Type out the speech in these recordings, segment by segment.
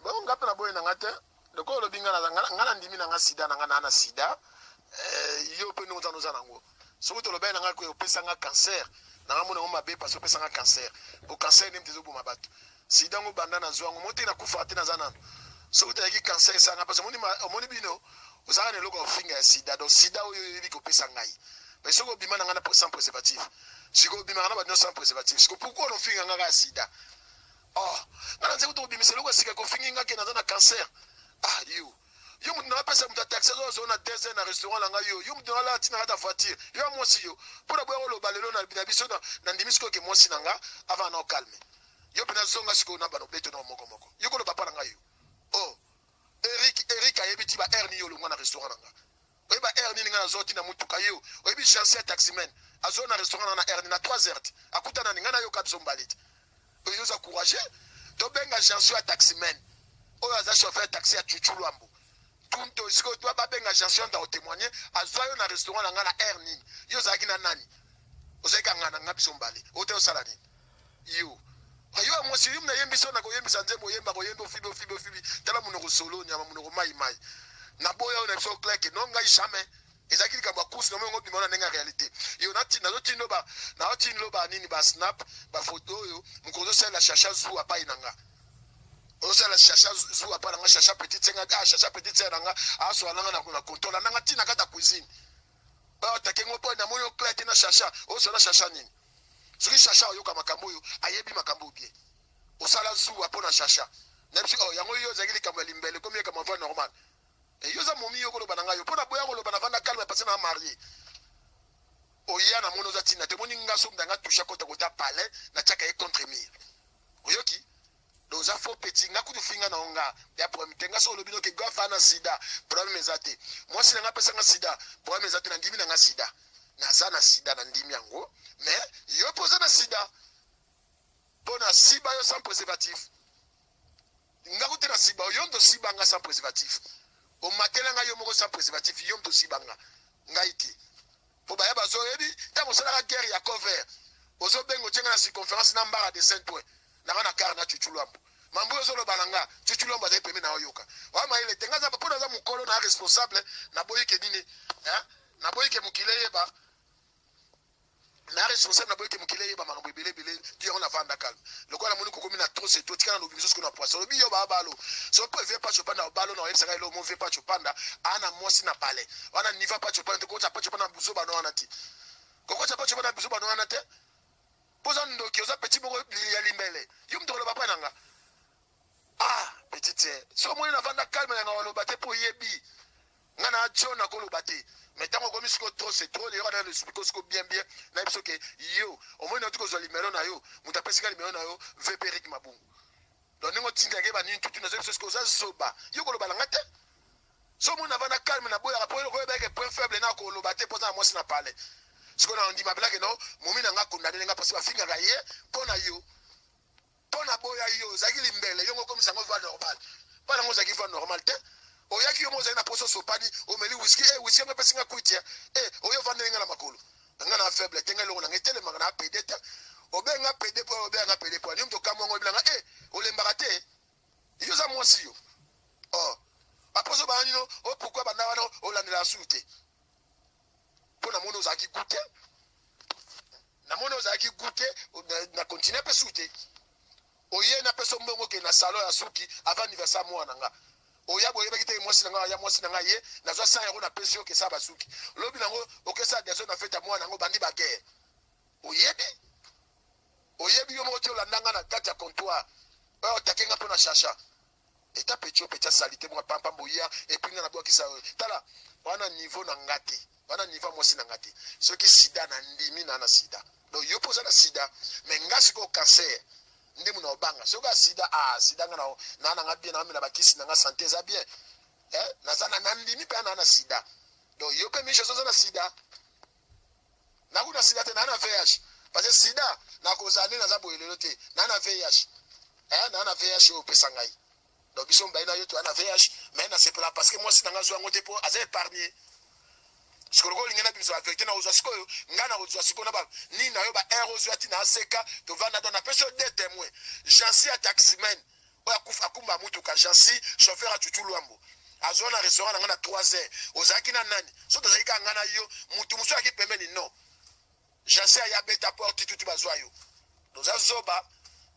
bon ngape na boye na ngate loko lo binga na ngana ndimi na nga sida na ngana na sida yo pe no nzano zanango soki to lo be na nga ko pesa nga cancer na nga mona ngoma be parce que pesa nga cancer o cancer ni mtezo boma bato sida ngo banda na zwango mote na kufa te na zanano soki to yaki cancer sa nga parce que omoni bino ozana ne loko finga ya sida donc sida oyo yebi ko pesa ngai mais soko bima na nga na sans préservatif siko bima na ba sans préservatif siko pourquoi on finga nga sida oh ngana nzeko to bimisa loko sika ko finga nga ke na zana cancer ah yo mutu na pesa mutu taxi zo na dessert na restaurant langa yo mutu na la tina ta voiture yo mosi yo pour boyo lo balelo na biso na ndimisiko ke mosi nanga avant na calme yo pena zonga siko na bano beto na moko yo ko lo papa nanga yo oh Eric ayebiti ba erni yo lo na restaurant nanga oyeba erni nga zoti na mutu kayo oyebi chasser taximan azo na restaurant na erni na 3 heures akutana ninga na yo kapso mbaliti oyo za courager to benga chanson ya taximan oyo aza chauffeur taxi ya chuchulwambo tunto siko to ba benga chanson ta témoigner azwa yo na restaurant la nga na erni yo zaki na nani ozeka ngana ngapiso mbali ote osala nini yo ayo mo si yumna yembiso na ko yembisa nzembo yemba ko yembo fibi tala muno ko solo nyama muno ko mai na boya na so kleke no ngai jamais ezakili kama kusi na ngo bimona nenga réalité yo na zotindo ba na otindo ba nini ba snap ba photo yo mukozo sala chacha zu apa inanga ozo la chacha zu apa nanga chacha petite senga chacha petite senga nanga aso nanga na kuna contrôle nanga tina kata cuisine ba takengo po na moyo kleke na chacha ozo na chacha nini soki chacha oyo kama makambo yo ayebi makambo bien osala zu apa na chacha nemsi oh yango yo zakili kama limbele comme kama voix normal et yo za momi yo ko loba nanga yo pona boya ko loba na vanda calme parce na marié oya na mono za tina te moni ngaso ndanga toucha kota kota palais na chaka e contre mire oyoki doza fo petit nga kutu finga na onga ya problème tenga so lobino ke gwa na sida problème ezate moi si nga pesa nga sida problème ezate na ndimi na nga sida na za na sida na ndimi yango mais yo poza na sida pona siba yo sans préservatif nga kutu na siba yo ndo siba nga sans préservatif o matela nga yo moko sans préservatif yo ndo siba nga ngaiti po ba ya bazo yebi ta mosala ka guerre ya cover ozo bengo tsenga na circonférence na mbara de saint point na karna chuchulwambo mambo yo zolo balanga chuchulwambo aza peme na oyoka wa ma ile tenga za pona za mukolo na responsable na boyike nini na boyike mukile yeba na responsable na boyike mukile yeba mango bele tu on a vanda calme le quoi la moni ko komina trop c'est tout tika na lobiso ko na poisson lobi yo ba balo so peut faire pas chopanda na balo na yebisa lo mo fait pas chopanda ana mosi na pale wana niva pas chopanda ko cha pas chopanda buzo ba no wana ti ko cha pas chopanda buzo ba no wana te poza ndoki oza petit moko ya limbele yo mtolo papa nanga petite so mo na vanda calme na ngalo bate po yebi ngana jona ko lo bate mais tant qu'on misiko trop c'est trop les regarder le spicosco bien na biso ke yo au moins natuko zo limero na yo mutapesika limero na yo veperic mabungu donc ningo tinga ke ba ni tutu na zo ko za zoba yo ko lo balanga te so mo na vanda calme na boya rapport ko ba ke point faible na ko lo bate poza mo sina parler siko na ndima blake no momi na nga kondane nga parce ba finga ga ye pona yo pona boya yo zakili mbele yo ngoko misango va normal pona ngo zakili va normal te oyaki yo moza na poso sopani omeli whisky whisky me pesinga kuitia oyo va nenga na makolo nga na faible tenga lo na ngetele manga na pede te obenga pede po obenga pede po nyumto kama ngo bilanga olembaka te yo za mwasi yo aposo ba nino pourquoi bana wana olandela sute pona mono zaki goûter na mono zaki goûter na continuer pe sute oye na peso mbongo ke na salon ya suki avant anniversaire mwana nga oya boye bakite mwasi na nga ye na zo 100 € na peso ke sa basuki lobi nango okesa deso na feta mwana ngo bandi ba guerre oyebi yo moko landanga na kati ya comptoir takenga pona chacha eta pecho pecha salite mwa pampa boya et puis na bwakisa tala wana niveau na ngati wana niveau mwasi na ngati soki sida na ndimi na sida donc yo poza na sida mais ngasi ko cancer ndimu na obanga soka sida sida ngana na nga bien na mina bakisi na nga santé za bien na sana na ndimi pe na sida donc yo pe misho zo na sida na kuna sida te na VIH parce que sida na kozane na za boyelelo te na VIH na VIH o pesa ngai donc biso mbaina yo to na VIH mais na c'est pas parce que moi c'est nga zo ngote po aza épargner sikolo lingena biso affecté na ozo sikoyo ngana ozo sikoyo na ba ni na yo ba erozo ati na seka to vanda na peso de témoin jansi ya taximan o akufa akumba mutuka Jansi chauffeur a Chuchu Luambo azona restaurant na 3 heures ozaki na nani so tozaki ka ngana yo mutu musu aki pembeni non Jansi ya beta porte tutu bazwa yo doza zoba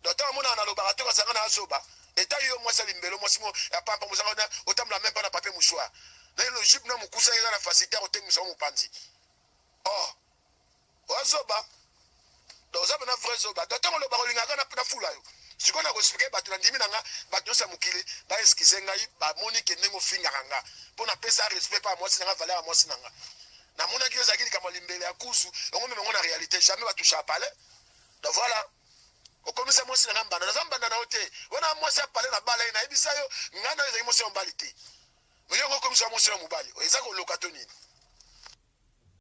docteur mona na laboratoire azanga na zoba eta yo mwasa limbelo mwasimo ya papa muzanga na otamla même pas na papier mouchoir na le jupe na mukusa eza na facilité otemisa mu panzi oh ozoba doza bana vrai zoba docteur lo barolinga na pena fula yo sikona ko expliquer batu na ndimi nanga batu sa mukili ba excuser ngai ba monique nengo finga nga pona pesa respect pa mwasi nanga valeur mwasi nanga na mona ki ozaki kama limbele ya kusu ngo meme ngona réalité jamais ba toucher à parler donc voilà okomisa mwasi nanga mbana na zamba na hote wana mwasi apale na bala na ibisa yo ngana ezaki mwasi mbali te Oyo komisa mwasi na mubali eza ko lokatoni